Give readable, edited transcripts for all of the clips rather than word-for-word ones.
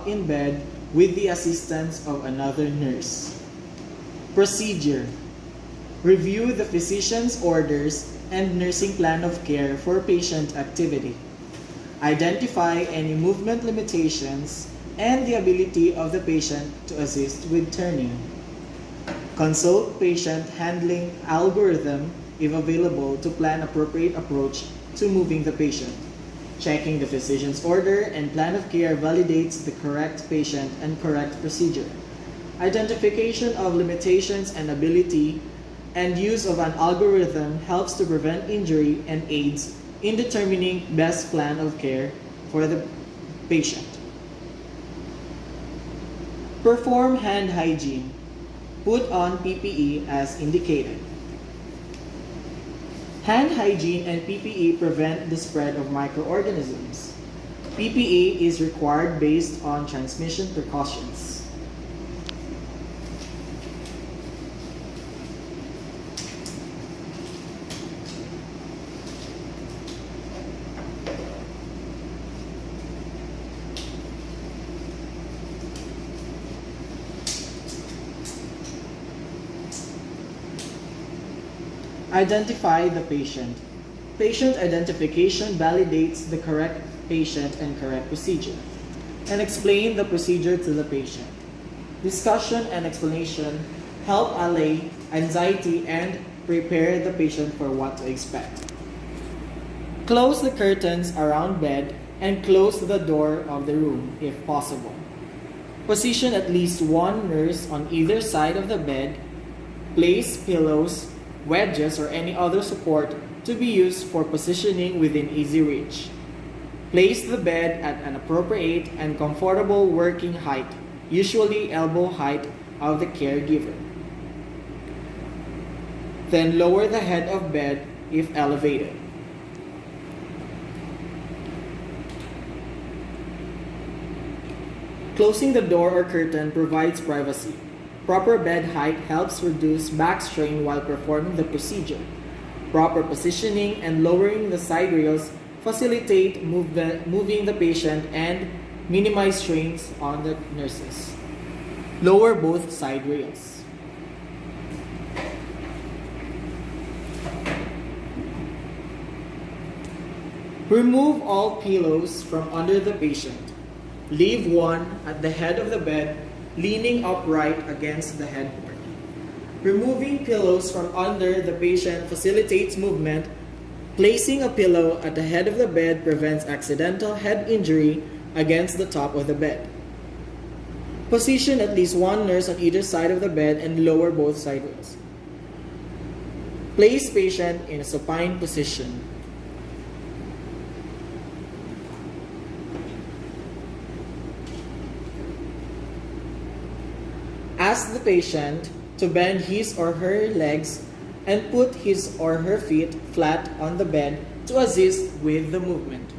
up in bed with the assistance of another nurse. Procedure: review the physician's orders and nursing plan of care for patient activity. Identify any movement limitations and the ability of the patient to assist with turning. Consult patient handling algorithm if available to plan appropriate approach to moving the patient. Checking the physician's order and plan of care validates the correct patient and correct procedure. Identification of limitations and ability and use of an algorithm helps to prevent injury and aids in determining best plan of care for the patient. Perform hand hygiene. Put on PPE as indicated. Hand hygiene and PPE prevent the spread of microorganisms. PPE is required based on transmission precautions. Identify the patient. Patient identification validates the correct patient and correct procedure. And explain the procedure to the patient. Discussion and explanation help allay anxiety and prepare the patient for what to expect. Close the curtains around bed and close the door of the room if possible. Position at least one nurse on either side of the bed. Place pillows, wedges, or any other support to be used for positioning within easy reach. Place the bed at an appropriate and comfortable working height, usually elbow height of the caregiver. Then lower the head of bed if elevated. Closing the door or curtain provides privacy. Proper bed height helps reduce back strain while performing the procedure. Proper positioning and lowering the side rails facilitate moving the patient and minimize strains on the nurses. Lower both side rails. Remove all pillows from under the patient. Leave one at the head of the bed, leaning upright against the headboard. Removing pillows from under the patient facilitates movement. Placing a pillow at the head of the bed prevents accidental head injury against the top of the bed. Position at least one nurse on either side of the bed and lower both side rails. Place patient in a supine position. Ask the patient to bend his or her legs and put his or her feet flat on the bed to assist with the movement.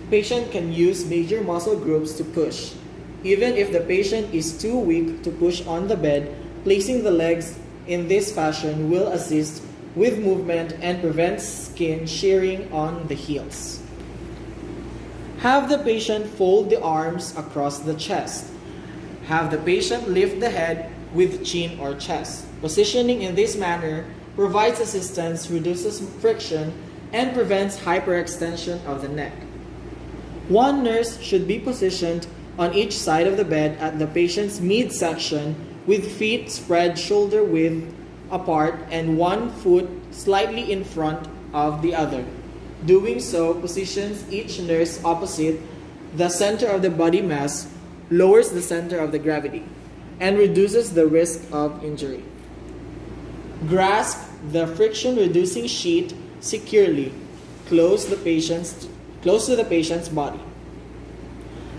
Patient can use major muscle groups to push. Even if the patient is too weak to push on the bed, placing the legs in this fashion will assist with movement and prevent skin shearing on the heels. Have the patient fold the arms across the chest. Have the patient lift the head with chin or chest. Positioning in this manner provides assistance, reduces friction, and prevents hyperextension of the neck. One nurse should be positioned on each side of the bed at the patient's midsection with feet spread shoulder width apart and one foot slightly in front of the other. Doing so positions each nurse opposite the center of the body mass, lowers the center of the gravity, and reduces the risk of injury. Grasp the friction-reducing sheet securely close to the patient's body.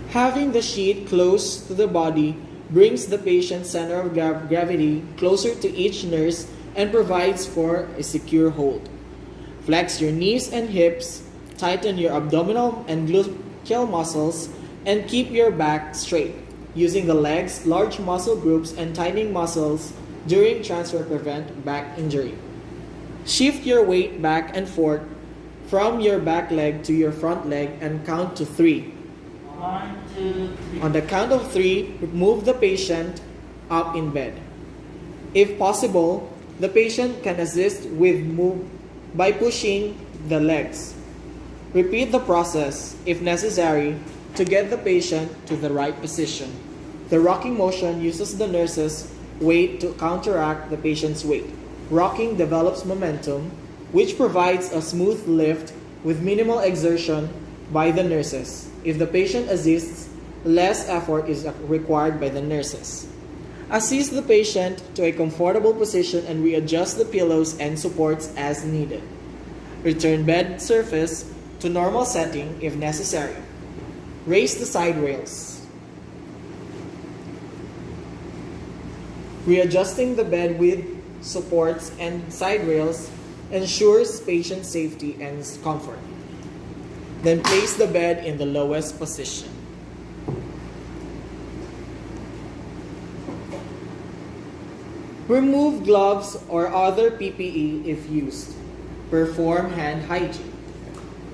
Having the sheet close to the body brings the patient's center of gravity closer to each nurse and provides for a secure hold. Flex your knees and hips, tighten your abdominal and gluteal muscles, and keep your back straight. Using the legs, large muscle groups, and tightening muscles during transfer prevent back injury. Shift your weight back and forth from your back leg to your front leg and count to 3. One, two, three. On the count of 3, move the patient up in bed. If possible, the patient can assist with move by pushing the legs. Repeat the process, if necessary, to get the patient to the right position. The rocking motion uses the nurse's weight to counteract the patient's weight. Rocking develops momentum, which provides a smooth lift with minimal exertion by the nurses. If the patient assists, less effort is required by the nurses. Assist the patient to a comfortable position and readjust the pillows and supports as needed. Return bed surface to normal setting if necessary. Raise the side rails. Readjusting the bed with supports and side rails ensures patient safety and comfort. Then place the bed in the lowest position. Remove gloves or other PPE if used. Perform hand hygiene.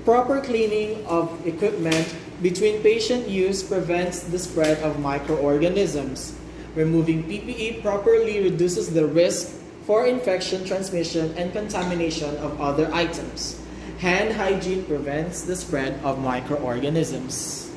Proper cleaning of equipment between patient use prevents the spread of microorganisms. Removing PPE properly reduces the risk for infection transmission and contamination of other items. Hand hygiene prevents the spread of microorganisms.